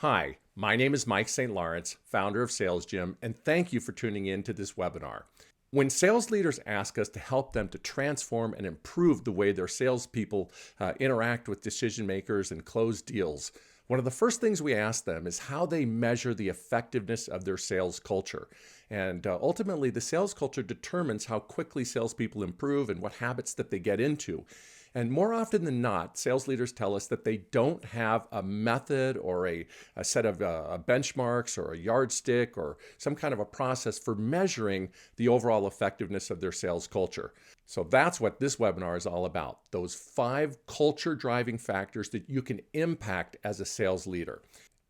Hi, my name is Mike St. Lawrence, founder of SalesGym, and thank you for tuning in to this webinar. When sales leaders ask us to help them to transform and improve the way their salespeople interact with decision makers and close deals, one of the first things we ask them is how they measure the effectiveness of their sales culture. And ultimately, the sales culture determines how quickly salespeople improve and what habits that they get into. And more often than not, sales leaders tell us that they don't have a method or a set of benchmarks or a yardstick or some kind of a process for measuring the overall effectiveness of their sales culture. So that's what this webinar is all about, those 5 culture driving factors that you can impact as a sales leader.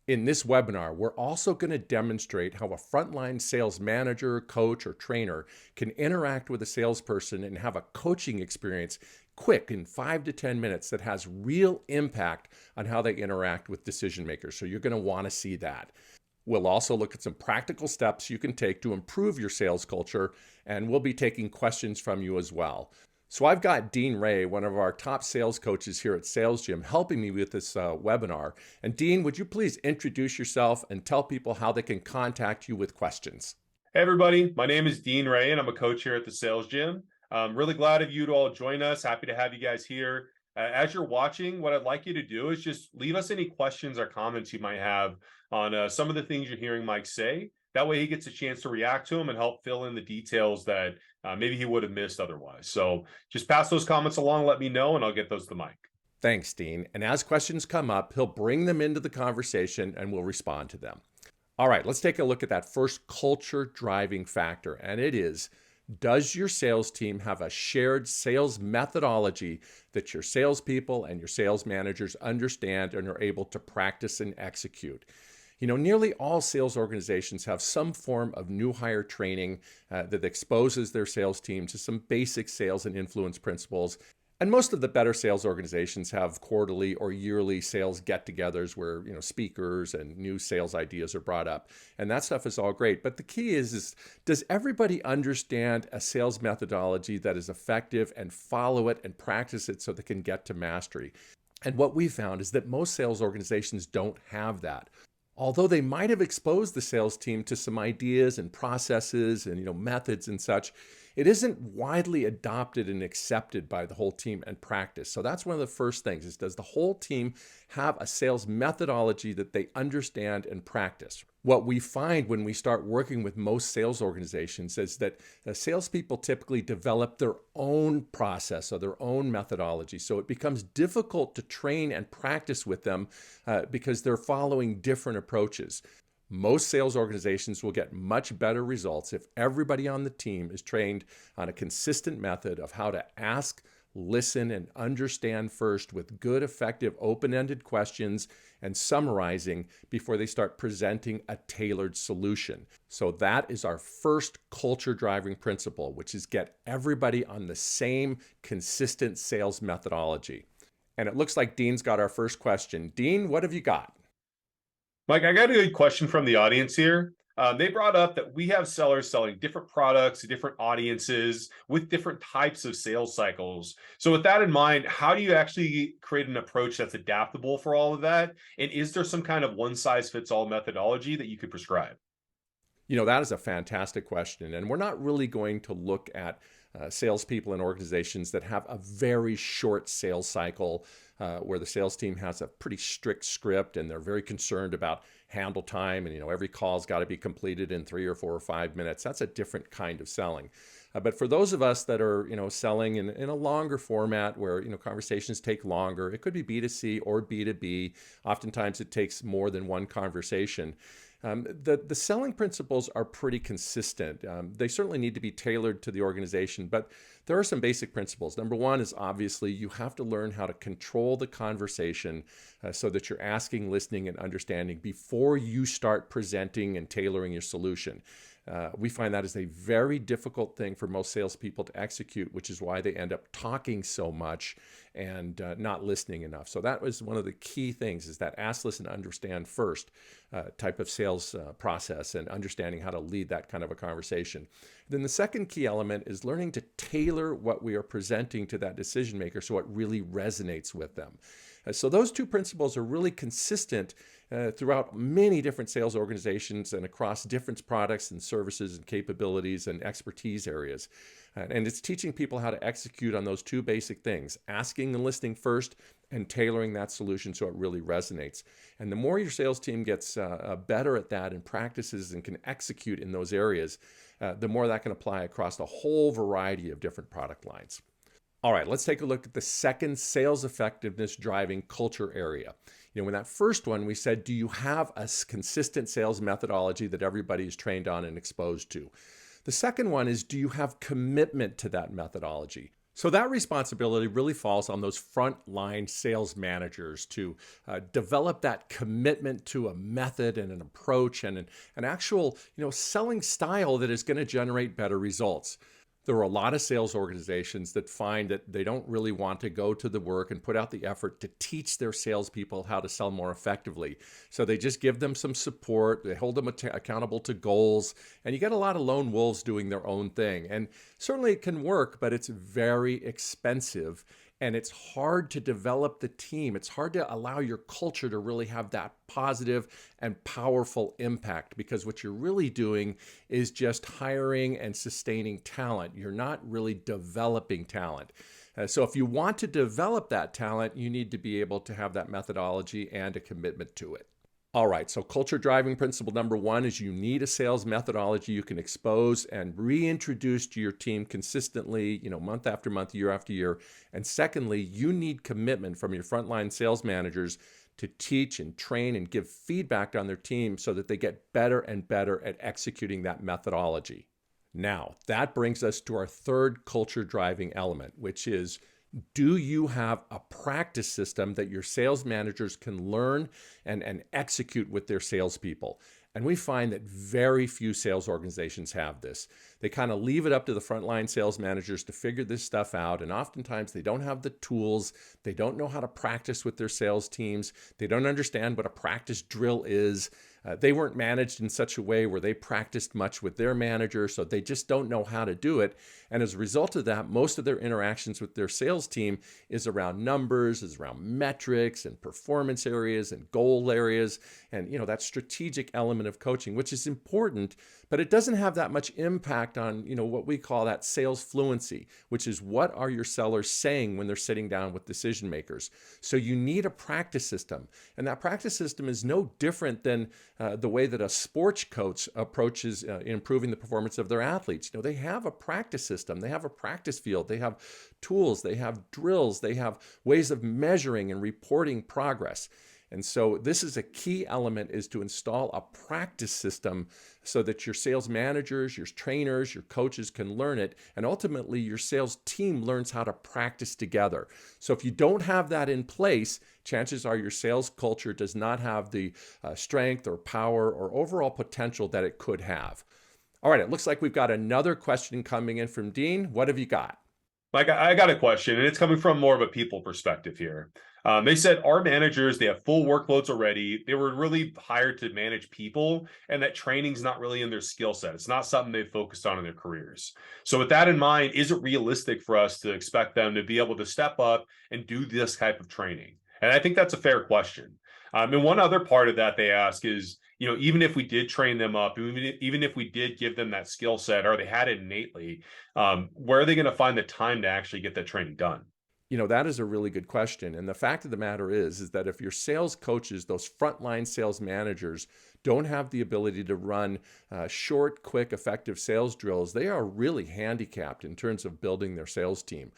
In this webinar, we're also going to demonstrate how a frontline sales manager, coach, or trainer can interact with a salesperson and have a coaching experience quick in 5 to 10 minutes that has real impact on how they interact with decision makers. So you're going to want to see that. We'll also look at some practical steps you can take to improve your sales culture, and we'll be taking questions from you as well. So I've got Dean Ray, one of our top sales coaches here at SalesGym, helping me with this webinar. And Dean, would you please introduce yourself and tell people how they can contact you with questions? Hey everybody, my name is Dean Ray and I'm a coach here at the SalesGym. I'm really glad of you to all join us. Happy to have you guys here. As you're watching, what I'd like you to do is just leave us any questions or comments you might have on some of the things you're hearing Mike say. That way he gets a chance to react to them and help fill in the details that maybe he would have missed otherwise. So just pass those comments along, let me know, and I'll get those to Mike. Thanks, Dean. And as questions come up, he'll bring them into the conversation and we'll respond to them. All right, let's take a look at that first culture driving factor. And it is, does your sales team have a shared sales methodology that your salespeople and your sales managers understand and are able to practice and execute? You know, nearly all sales organizations have some form of new hire training that exposes their sales team to some basic sales and influence principles. And most of the better sales organizations have quarterly or yearly sales get-togethers where, speakers and new sales ideas are brought up. And that stuff is all great. But the key is does everybody understand a sales methodology that is effective and follow it and practice it so they can get to mastery? And what we found is that most sales organizations don't have that. Although they might have exposed the sales team to some ideas and processes and methods and such, it isn't widely adopted and accepted by the whole team and practice. So that's one of the first things is, does the whole team have a sales methodology that they understand and practice? What we find when we start working with most sales organizations is that salespeople typically develop their own process or their own methodology. So it becomes difficult to train and practice with them because they're following different approaches. Most sales organizations will get much better results if everybody on the team is trained on a consistent method of how to ask, listen, and understand first with good, effective, open-ended questions and summarizing before they start presenting a tailored solution. So that is our first culture driving principle, which is get everybody on the same consistent sales methodology. And it looks like Dean's got our first question. Dean, what have you got? Mike, I got a good question from the audience here. They brought up that we have sellers selling different products to different audiences with different types of sales cycles. So with that in mind, how do you actually create an approach that's adaptable for all of that? And is there some kind of one-size-fits-all methodology that you could prescribe? That is a fantastic question. And we're not really going to look at salespeople and organizations that have a very short sales cycle where the sales team has a pretty strict script and they're very concerned about handle time and every call's got to be completed in 3 or 4 or 5 minutes. That's a different kind of selling. But for those of us that are selling in a longer format where conversations take longer, it could be B2C or B2B. Oftentimes it takes more than one conversation. The selling principles are pretty consistent. They certainly need to be tailored to the organization, but there are some basic principles. Number one is obviously you have to learn how to control the conversation so that you're asking, listening, and understanding before you start presenting and tailoring your solution. We find that is a very difficult thing for most salespeople to execute, which is why they end up talking so much and not listening enough. So that was one of the key things is that ask, listen, understand first type of sales process and understanding how to lead that kind of a conversation. Then the second key element is learning to tailor what we are presenting to that decision maker so it really resonates with them. So those two principles are really consistent throughout many different sales organizations and across different products and services and capabilities and expertise areas. And it's teaching people how to execute on those two basic things, asking and listening first and tailoring that solution so it really resonates. And the more your sales team gets better at that and practices and can execute in those areas, the more that can apply across a whole variety of different product lines. All right, let's take a look at the second sales effectiveness driving culture area. In that first one, we said, do you have a consistent sales methodology that everybody is trained on and exposed to? The second one is, do you have commitment to that methodology? So that responsibility really falls on those frontline sales managers to develop that commitment to a method and an approach and an actual, selling style that is going to generate better results. There are a lot of sales organizations that find that they don't really want to go to the work and put out the effort to teach their salespeople how to sell more effectively. So they just give them some support, they hold them accountable to goals, and you get a lot of lone wolves doing their own thing. And certainly it can work, but it's very expensive. And it's hard to develop the team. It's hard to allow your culture to really have that positive and powerful impact, because what you're really doing is just hiring and sustaining talent. You're not really developing talent. So if you want to develop that talent, you need to be able to have that methodology and a commitment to it. All right, so culture driving principle number one is you need a sales methodology you can expose and reintroduce to your team consistently, month after month, year after year. And secondly, you need commitment from your frontline sales managers to teach and train and give feedback on their team so that they get better and better at executing that methodology. Now, that brings us to our third culture driving element, which is, do you have a practice system that your sales managers can learn and execute with their salespeople? And we find that very few sales organizations have this. They kind of leave it up to the frontline sales managers to figure this stuff out. And oftentimes they don't have the tools. They don't know how to practice with their sales teams. They don't understand what a practice drill is. They weren't managed in such a way where they practiced much with their manager, so they just don't know how to do it. And as a result of that, most of their interactions with their sales team is around numbers, is around metrics and performance areas and goal areas, and that strategic element of coaching, which is important, but it doesn't have that much impact on what we call that sales fluency, which is what are your sellers saying when they're sitting down with decision makers. So you need a practice system, and that practice system is no different than the way that a sports coach approaches improving the performance of their athletes. They have a practice system, they have a practice field, they have tools, they have drills, they have ways of measuring and reporting progress. And so this is a key element, is to install a practice system so that your sales managers, your trainers, your coaches can learn it. And ultimately your sales team learns how to practice together. So if you don't have that in place, chances are your sales culture does not have the strength or power or overall potential that it could have. All right, it looks like we've got another question coming in from Dean. What have you got? I got a question, and it's coming from more of a people perspective here. They said our managers, they have full workloads already. They were really hired to manage people, and that training's not really in their skill set. It's not something they've focused on in their careers. So with that in mind, is it realistic for us to expect them to be able to step up and do this type of training? And I think that's a fair question. And one other part of that they ask is, even if we did train them up, even if we did give them that skill set or they had it innately, where are they going to find the time to actually get that training done? That is a really good question. And the fact of the matter is that if your sales coaches, those frontline sales managers, don't have the ability to run short, quick, effective sales drills, they are really handicapped in terms of building their sales team.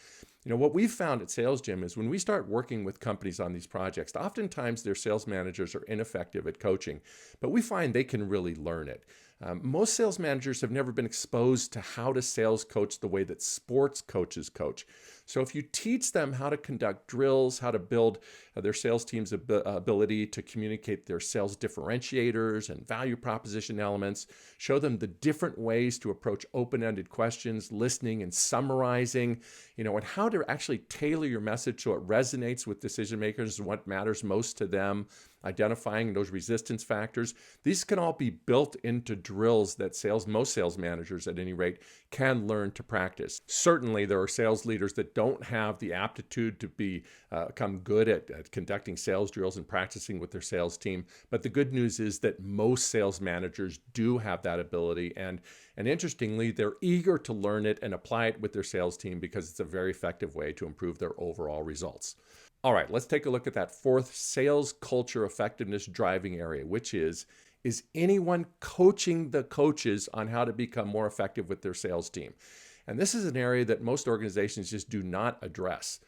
What we've found at SalesGym is when we start working with companies on these projects, oftentimes their sales managers are ineffective at coaching, but we find they can really learn it. Most sales managers have never been exposed to how to sales coach the way that sports coaches coach. So if you teach them how to conduct drills, how to build their sales team's ability to communicate their sales differentiators and value proposition elements, show them the different ways to approach open-ended questions, listening and summarizing, and how to actually tailor your message so it resonates with decision makers and what matters most to them, identifying those resistance factors. These can all be built into drills that most sales managers at any rate can learn to practice. Certainly there are sales leaders that don't have the aptitude to become good at conducting sales drills and practicing with their sales team. But the good news is that most sales managers do have that ability. And interestingly, they're eager to learn it and apply it with their sales team because it's a very effective way to improve their overall results. All right, let's take a look at that fourth sales culture effectiveness driving area, which is anyone coaching the coaches on how to become more effective with their sales team? And this is an area that most organizations just do not address.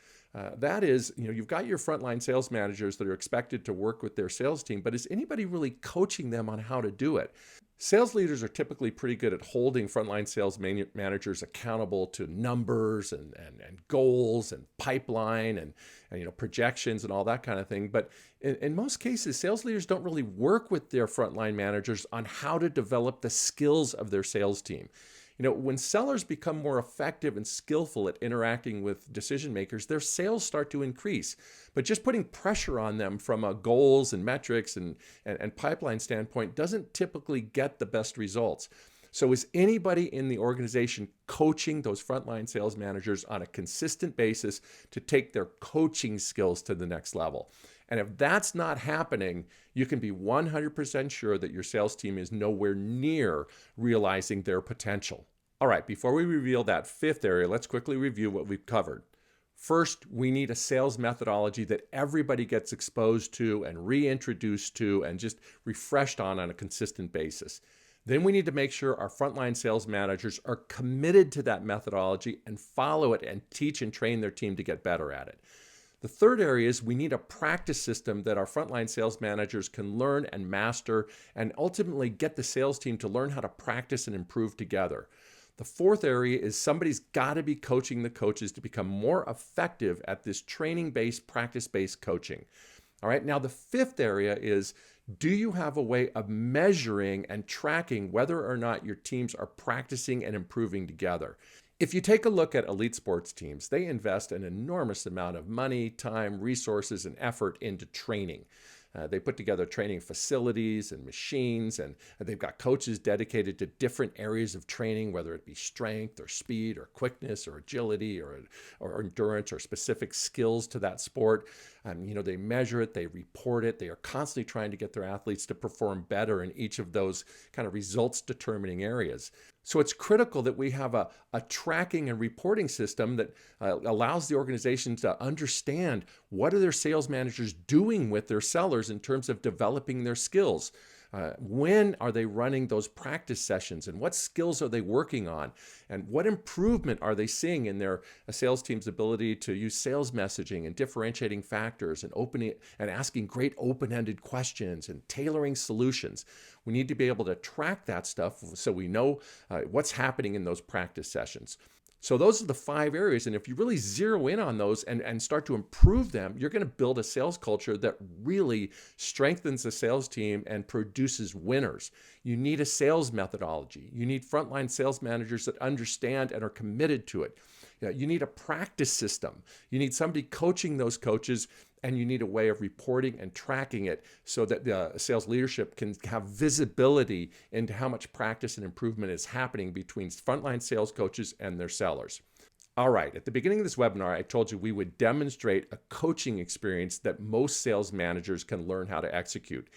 That is, you've got your frontline sales managers that are expected to work with their sales team, but is anybody really coaching them on how to do it? Sales leaders are typically pretty good at holding frontline sales managers accountable to numbers and goals and pipeline and projections and all that kind of thing. But in most cases, sales leaders don't really work with their frontline managers on how to develop the skills of their sales team. When sellers become more effective and skillful at interacting with decision makers, their sales start to increase. But just putting pressure on them from a goals and metrics and pipeline standpoint doesn't typically get the best results. So is anybody in the organization coaching those frontline sales managers on a consistent basis to take their coaching skills to the next level? And if that's not happening, you can be 100% sure that your sales team is nowhere near realizing their potential. All right, before we reveal that fifth area, let's quickly review what we've covered. First, we need a sales methodology that everybody gets exposed to and reintroduced to and just refreshed on a consistent basis. Then we need to make sure our frontline sales managers are committed to that methodology and follow it and teach and train their team to get better at it. The third area is we need a practice system that our frontline sales managers can learn and master and ultimately get the sales team to learn how to practice and improve together. The fourth area is somebody's got to be coaching the coaches to become more effective at this training-based, practice-based coaching. All right, now the fifth area is, do you have a way of measuring and tracking whether or not your teams are practicing and improving together? If you take a look at elite sports teams, they invest an enormous amount of money, time, resources, and effort into training. They put together training facilities and machines, and they've got coaches dedicated to different areas of training, whether it be strength or speed or quickness or agility or endurance or specific skills to that sport. They measure it, they report it. They are constantly trying to get their athletes to perform better in each of those kind of results determining areas. So it's critical that we have a tracking and reporting system that allows the organization to understand what are their sales managers doing with their sellers in terms of developing their skills. When are they running those practice sessions and what skills are they working on? And what improvement are they seeing in their sales team's ability to use sales messaging and differentiating factors and opening and asking great open-ended questions and tailoring solutions? We need to be able to track that stuff so we know what's happening in those practice sessions. So those are the 5 areas. And if you really zero in on those and start to improve them, you're going to build a sales culture that really strengthens the sales team and produces winners. You need a sales methodology. You need frontline sales managers that understand and are committed to it. You need a practice system. You need somebody coaching those coaches, and you need a way of reporting and tracking it so that the sales leadership can have visibility into how much practice and improvement is happening between frontline sales coaches and their sellers. All right, at the beginning of this webinar, I told you we would demonstrate a coaching experience that most sales managers can learn how to execute.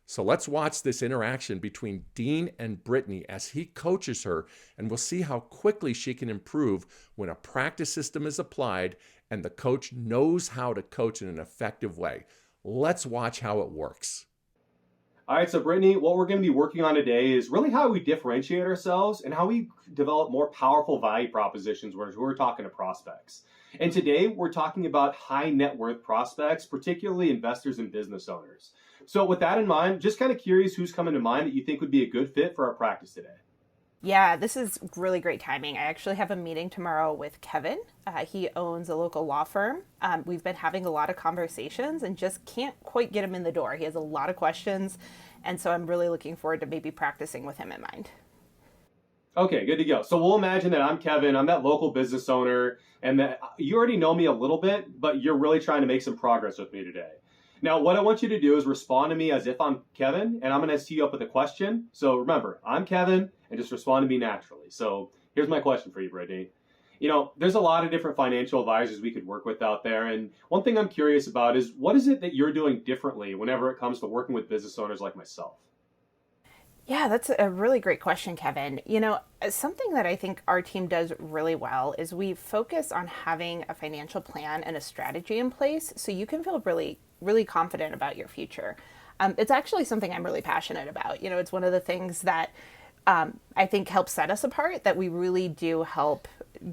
So let's watch this interaction between Dean and Brittany as he coaches her, and we'll see how quickly she can improve when a practice system is applied and the coach knows how to coach in an effective way. Let's watch how it works. All right, so Brittany, what we're going to be working on today is really how we differentiate ourselves and how we develop more powerful value propositions when we're talking to prospects. And today we're talking about high net worth prospects, particularly investors and business owners. So with that in mind, just kind of curious who's coming to mind that you think would be a good fit for our practice today. Yeah, this is really great timing. I actually have a meeting tomorrow with Kevin. He owns a local law firm. We've been having a lot of conversations and just can't quite get him in the door. He has a lot of questions. And so I'm really looking forward to maybe practicing with him in mind. Okay, good to go. So we'll imagine that I'm Kevin, I'm that local business owner, and that you already know me a little bit, but you're really trying to make some progress with me today. Now, what I want you to do is respond to me as if I'm Kevin, and I'm going to tee you up with a question. So remember, I'm Kevin, and just respond to me naturally. So here's my question for you, Brittany. There's a lot of different financial advisors we could work with out there, and one thing I'm curious about is what is it that you're doing differently whenever it comes to working with business owners like myself? Yeah, that's a really great question, Kevin. Something that I think our team does really well is we focus on having a financial plan and a strategy in place so you can feel really, really confident about your future. It's actually something I'm really passionate about. It's one of the things that I think helps set us apart, that we really do help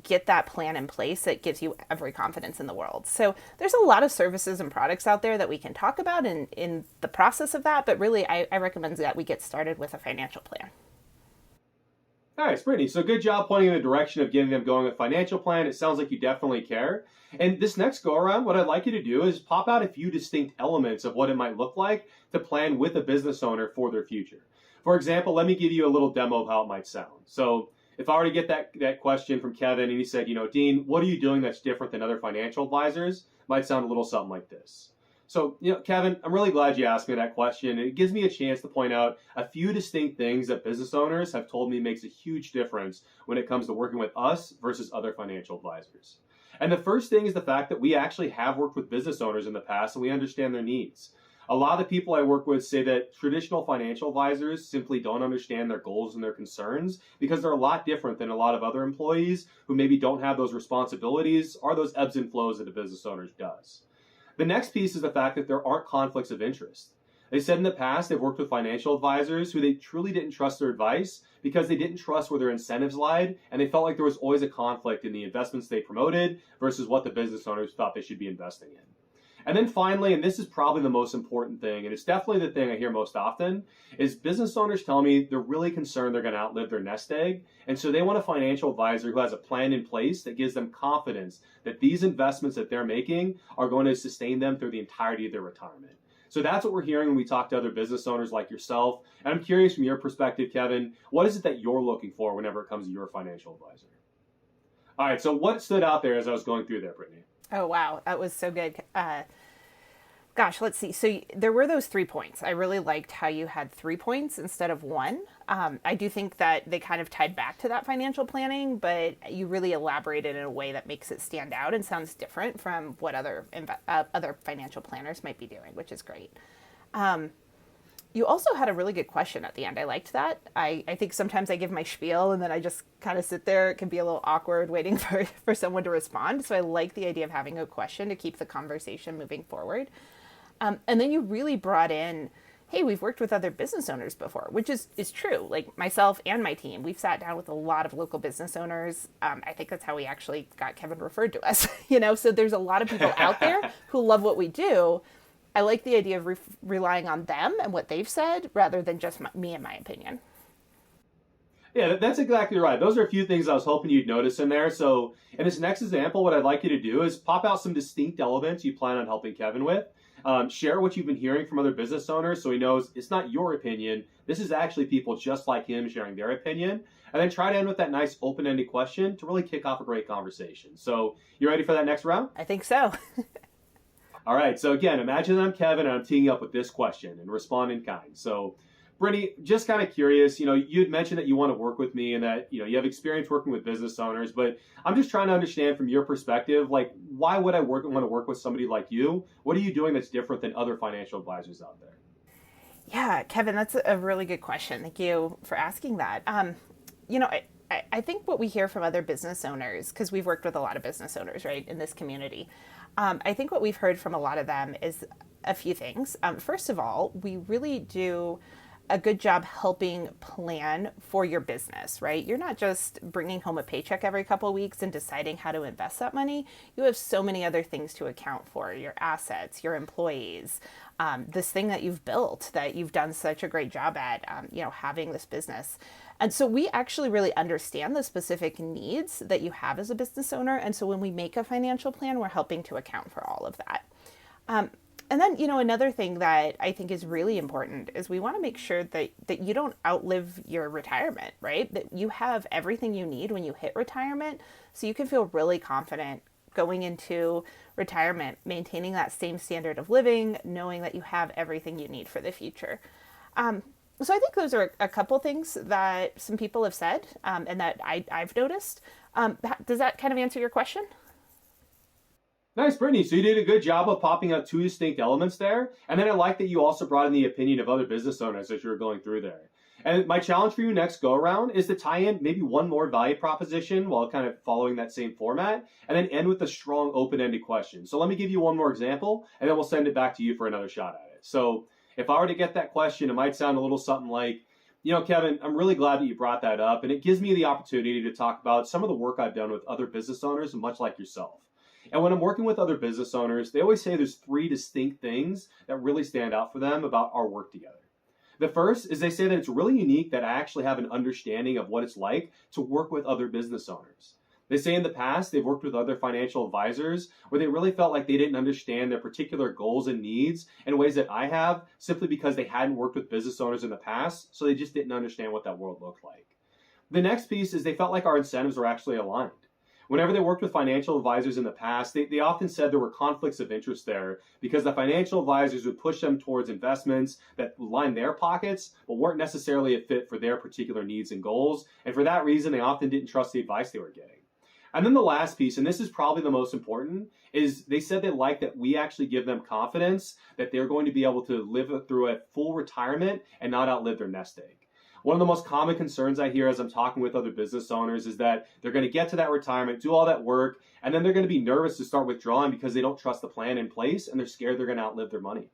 get that plan in place that gives you every confidence in the world. So there's a lot of services and products out there that we can talk about in the process of that, but really I recommend that we get started with a financial plan. All right, Brittany. So good job pointing in the direction of getting them going with a financial plan. It sounds like you definitely care. And this next go around, what I'd like you to do is pop out a few distinct elements of what it might look like to plan with a business owner for their future. For example, let me give you a little demo of how it might sound. So if I were to get that question from Kevin and he said, Dean, what are you doing that's different than other financial advisors? Might sound a little something like this. So, Kevin, I'm really glad you asked me that question. It gives me a chance to point out a few distinct things that business owners have told me makes a huge difference when it comes to working with us versus other financial advisors. And the first thing is the fact that we actually have worked with business owners in the past and we understand their needs. A lot of the people I work with say that traditional financial advisors simply don't understand their goals and their concerns because they're a lot different than a lot of other employees who maybe don't have those responsibilities or those ebbs and flows that a business owner does. The next piece is the fact that there aren't conflicts of interest. They said in the past they've worked with financial advisors who they truly didn't trust their advice because they didn't trust where their incentives lied, and they felt like there was always a conflict in the investments they promoted versus what the business owners thought they should be investing in. And then finally, and this is probably the most important thing, and it's definitely the thing I hear most often, is business owners tell me they're really concerned they're going to outlive their nest egg. And so they want a financial advisor who has a plan in place that gives them confidence that these investments that they're making are going to sustain them through the entirety of their retirement. So that's what we're hearing when we talk to other business owners like yourself. And I'm curious from your perspective, Kevin, what is it that you're looking for whenever it comes to your financial advisor? All right, so what stood out there as I was going through there, Brittany? Oh, wow. That was so good. Gosh, let's see. So there were those 3 points. I really liked how you had 3 points instead of one. I do think that they kind of tied back to that financial planning, but you really elaborated in a way that makes it stand out and sounds different from what other financial planners might be doing, which is great. You also had a really good question at the end. I liked that. I think sometimes I give my spiel and then I just kind of sit there. It can be a little awkward waiting for someone to respond. So I like the idea of having a question to keep the conversation moving forward. And then you really brought in, hey, we've worked with other business owners before, which is true. Like myself and my team, we've sat down with a lot of local business owners. I think that's how we actually got Kevin referred to us, so there's a lot of people out there who love what we do. I like the idea of relying on them and what they've said rather than just me and my opinion. Yeah, that's exactly right. Those are a few things I was hoping you'd notice in there. So in this next example, what I'd like you to do is pop out some distinct elements you plan on helping Kevin with. Share what you've been hearing from other business owners so he knows it's not your opinion. This is actually people just like him sharing their opinion. And then try to end with that nice open-ended question to really kick off a great conversation. So you ready for that next round? I think so. All right. So again, imagine that I'm Kevin and I'm teeing you up with this question and respond in kind. So Brittany, just kind of curious, you'd mentioned that you want to work with me and that, you have experience working with business owners, but I'm just trying to understand from your perspective, like, why would I want to work with somebody like you? What are you doing that's different than other financial advisors out there? Yeah, Kevin, that's a really good question. Thank you for asking that. I think what we hear from other business owners, because we've worked with a lot of business owners, right, in this community, I think what we've heard from a lot of them is a few things. First of all, we really do a good job helping plan for your business, right? You're not just bringing home a paycheck every couple of weeks and deciding how to invest that money. You have so many other things to account for: your assets, your employees, this thing that you've built that you've done such a great job at, having this business. And so we actually really understand the specific needs that you have as a business owner. And so when we make a financial plan, we're helping to account for all of that. And then, another thing that I think is really important is we want to make sure that you don't outlive your retirement, right? That you have everything you need when you hit retirement, so you can feel really confident going into retirement, maintaining that same standard of living, knowing that you have everything you need for the future. So I think those are a couple things that some people have said, and that I've noticed. Does that kind of answer your question? Nice, Brittany. So you did a good job of popping out two distinct elements there. And then I like that you also brought in the opinion of other business owners as you were going through there. And my challenge for you next go around is to tie in maybe one more value proposition while kind of following that same format, and then end with a strong open-ended question. So let me give you one more example, and then we'll send it back to you for another shot at it. So if I were to get that question, it might sound a little something like, Kevin, I'm really glad that you brought that up, and it gives me the opportunity to talk about some of the work I've done with other business owners, much like yourself. And when I'm working with other business owners, they always say there's three distinct things that really stand out for them about our work together. The first is they say that it's really unique that I actually have an understanding of what it's like to work with other business owners. They say in the past they've worked with other financial advisors where they really felt like they didn't understand their particular goals and needs in ways that I have, simply because they hadn't worked with business owners in the past, so they just didn't understand what that world looked like. The next piece is they felt like our incentives were actually aligned. Whenever they worked with financial advisors in the past, they often said there were conflicts of interest there because the financial advisors would push them towards investments that line their pockets, but weren't necessarily a fit for their particular needs and goals. And for that reason, they often didn't trust the advice they were getting. And then the last piece, and this is probably the most important, is they said they like that we actually give them confidence that they're going to be able to live through a full retirement and not outlive their nest egg. One of the most common concerns I hear as I'm talking with other business owners is that they're going to get to that retirement, do all that work, and then they're going to be nervous to start withdrawing because they don't trust the plan in place and they're scared they're going to outlive their money.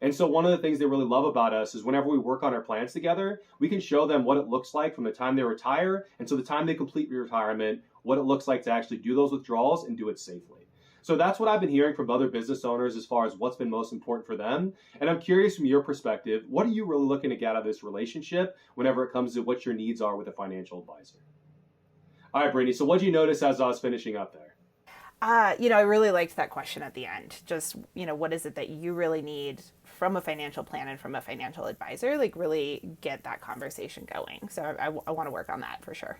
And so one of the things they really love about us is whenever we work on our plans together, we can show them what it looks like from the time they retire and so the time they complete retirement, what it looks like to actually do those withdrawals and do it safely. So that's what I've been hearing from other business owners as far as what's been most important for them. And I'm curious from your perspective, what are you really looking to get out of this relationship whenever it comes to what your needs are with a financial advisor? All right, Brittany, so what did you notice as I was finishing up there? I really liked that question at the end. Just, what is it that you really need from a financial plan and from a financial advisor? Like, really get that conversation going. So I want to work on that for sure.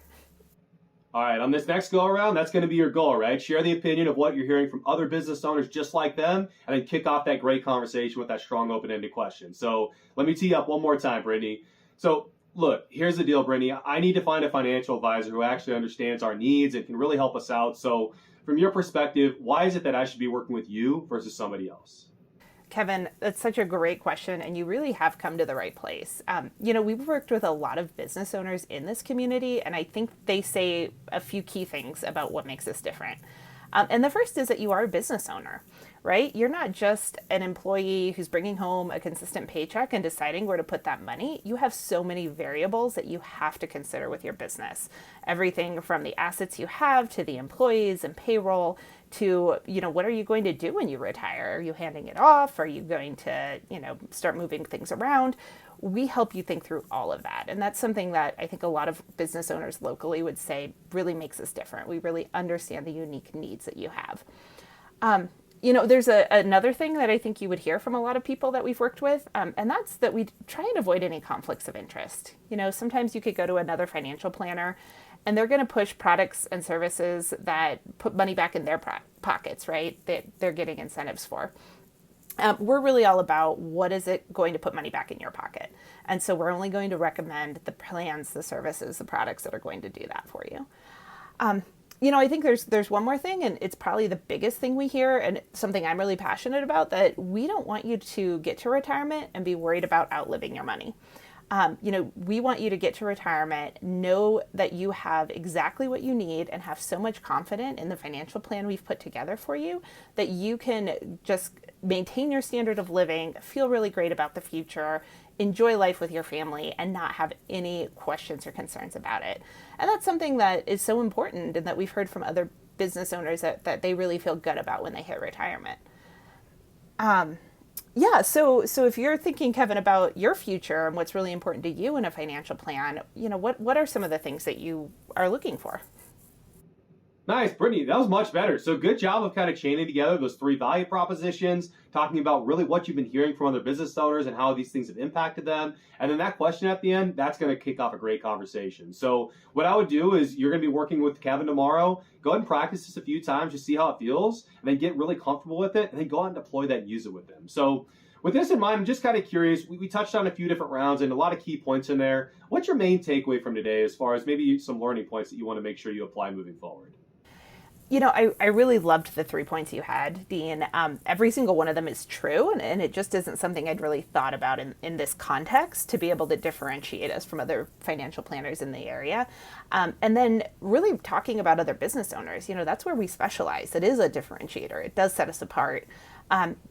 All right, on this next go around, that's going to be your goal, right? Share the opinion of what you're hearing from other business owners just like them, and then kick off that great conversation with that strong open-ended question. So let me tee you up one more time, Brittany. So look, here's the deal, Brittany. I need to find a financial advisor who actually understands our needs and can really help us out. So from your perspective, why is it that I should be working with you versus somebody else? Kevin, that's such a great question, and you really have come to the right place. We've worked with a lot of business owners in this community, and I think they say a few key things about what makes us different. And the first is that you are a business owner, right? You're not just an employee who's bringing home a consistent paycheck and deciding where to put that money. You have so many variables that you have to consider with your business. Everything from the assets you have to the employees and payroll to, what are you going to do when you retire? Are you handing it off? Are you going to, start moving things around? We help you think through all of that. And that's something that I think a lot of business owners locally would say really makes us different. We really understand the unique needs that you have. There's another thing that I think you would hear from a lot of people that we've worked with, and that's that we try and avoid any conflicts of interest. Sometimes you could go to another financial planner and they're going to push products and services that put money back in their pockets, right? That they're getting incentives for. We're really all about what is it going to put money back in your pocket. And so we're only going to recommend the plans, the services, the products that are going to do that for you. I think there's one more thing, and it's probably the biggest thing we hear, and something I'm really passionate about, that we don't want you to get to retirement and be worried about outliving your money. We want you to get to retirement, know that you have exactly what you need, and have so much confidence in the financial plan we've put together for you that you can just maintain your standard of living, feel really great about the future, enjoy life with your family and not have any questions or concerns about it. And that's something that is so important and that we've heard from other business owners that they really feel good about when they hit retirement. Yeah, so if you're thinking, Kevin, about your future and what's really important to you in a financial plan, what are some of the things that you are looking for? Nice, Brittany. That was much better. So good job of kind of chaining together those 3 value propositions, talking about really what you've been hearing from other business owners and how these things have impacted them. And then that question at the end, that's going to kick off a great conversation. So what I would do is you're going to be working with Kevin tomorrow. Go ahead and practice this a few times to see how it feels, and then get really comfortable with it, and then go out and deploy that and use it with them. So with this in mind, I'm just kind of curious. We touched on a few different rounds and a lot of key points in there. What's your main takeaway from today as far as maybe some learning points that you want to make sure you apply moving forward? I really loved the 3 points you had, Dean. Every single one of them is true, and it just isn't something I'd really thought about in this context to be able to differentiate us from other financial planners in the area. And then really talking about other business owners, that's where we specialize. It is a differentiator. It does set us apart.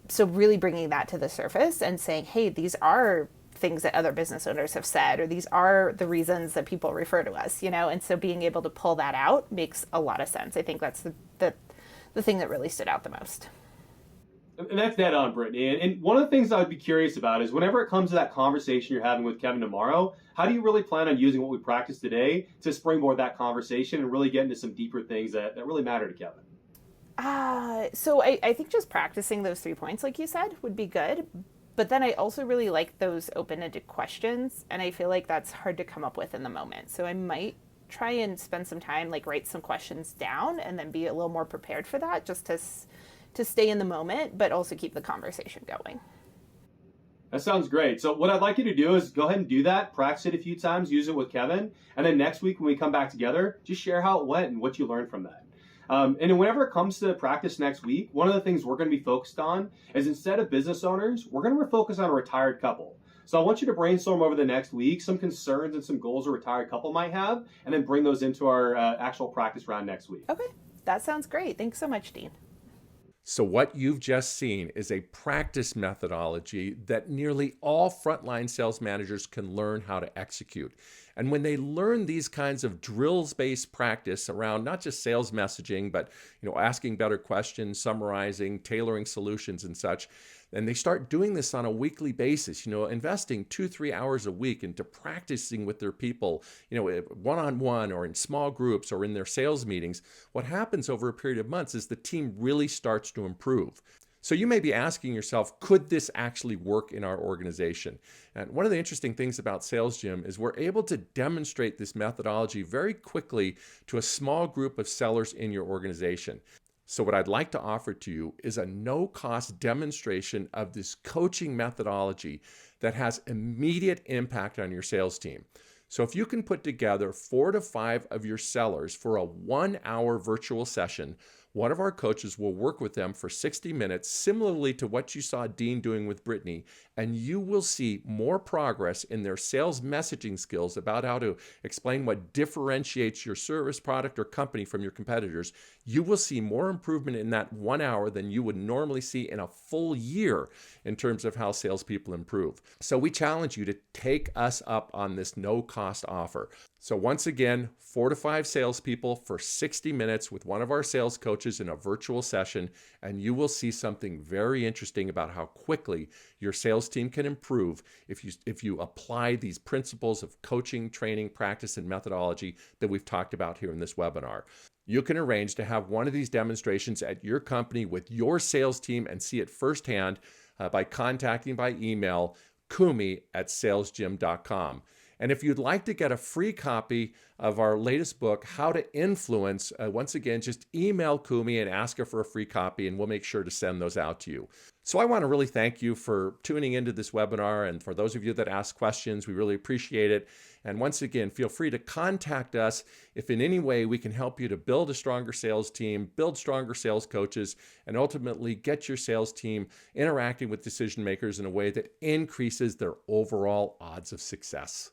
So really bringing that to the surface and saying, hey, these are things that other business owners have said, or these are the reasons that people refer to us, and so being able to pull that out makes a lot of sense. I think that's the thing that really stood out the most. And that's dead on, Brittany. And one of the things I would be curious about is whenever it comes to that conversation you're having with Kevin tomorrow, how do you really plan on using what we practiced today to springboard that conversation and really get into some deeper things that really matter to Kevin? So I think just practicing those 3 points, like you said, would be good. But then I also really like those open-ended questions, and I feel like that's hard to come up with in the moment. So I might try and spend some time, write some questions down and then be a little more prepared for that, just to stay in the moment, but also keep the conversation going. That sounds great. So what I'd like you to do is go ahead and do that, practice it a few times, use it with Kevin, and then next week when we come back together, just share how it went and what you learned from that. And then whenever it comes to practice next week, one of the things we're going to be focused on is instead of business owners, we're going to focus on a retired couple. So I want you to brainstorm over the next week some concerns and some goals a retired couple might have, and then bring those into our actual practice round next week. Okay, that sounds great. Thanks so much, Dean. So what you've just seen is a practice methodology that nearly all frontline sales managers can learn how to execute. And when they learn these kinds of drills-based practice around not just sales messaging, but asking better questions, summarizing, tailoring solutions and such, and they start doing this on a weekly basis, investing 2-3 hours a week into practicing with their people, one-on-one or in small groups or in their sales meetings, what happens over a period of months is the team really starts to improve. So you may be asking yourself, could this actually work in our organization? And one of the interesting things about SalesGym is we're able to demonstrate this methodology very quickly to a small group of sellers in your organization. So what I'd like to offer to you is a no-cost demonstration of this coaching methodology that has immediate impact on your sales team. So if you can put together 4 to 5 of your sellers for a 1-hour virtual session, one of our coaches will work with them for 60 minutes, similarly to what you saw Dean doing with Brittany, and you will see more progress in their sales messaging skills about how to explain what differentiates your service, product, or company from your competitors. You will see more improvement in that 1 hour than you would normally see in a full year in terms of how salespeople improve. So we challenge you to take us up on this no-cost offer. So once again, 4 to 5 salespeople for 60 minutes with one of our sales coaches in a virtual session, and you will see something very interesting about how quickly your sales team can improve if you apply these principles of coaching, training, practice, and methodology that we've talked about here in this webinar. You can arrange to have one of these demonstrations at your company with your sales team and see it firsthand by contacting by email kumi@salesgym.com. And if you'd like to get a free copy of our latest book, How to Influence, once again, just email Kumi and ask her for a free copy, and we'll make sure to send those out to you. So I want to really thank you for tuning into this webinar, and for those of you that ask questions, we really appreciate it. And once again, feel free to contact us if in any way we can help you to build a stronger sales team, build stronger sales coaches, and ultimately get your sales team interacting with decision makers in a way that increases their overall odds of success.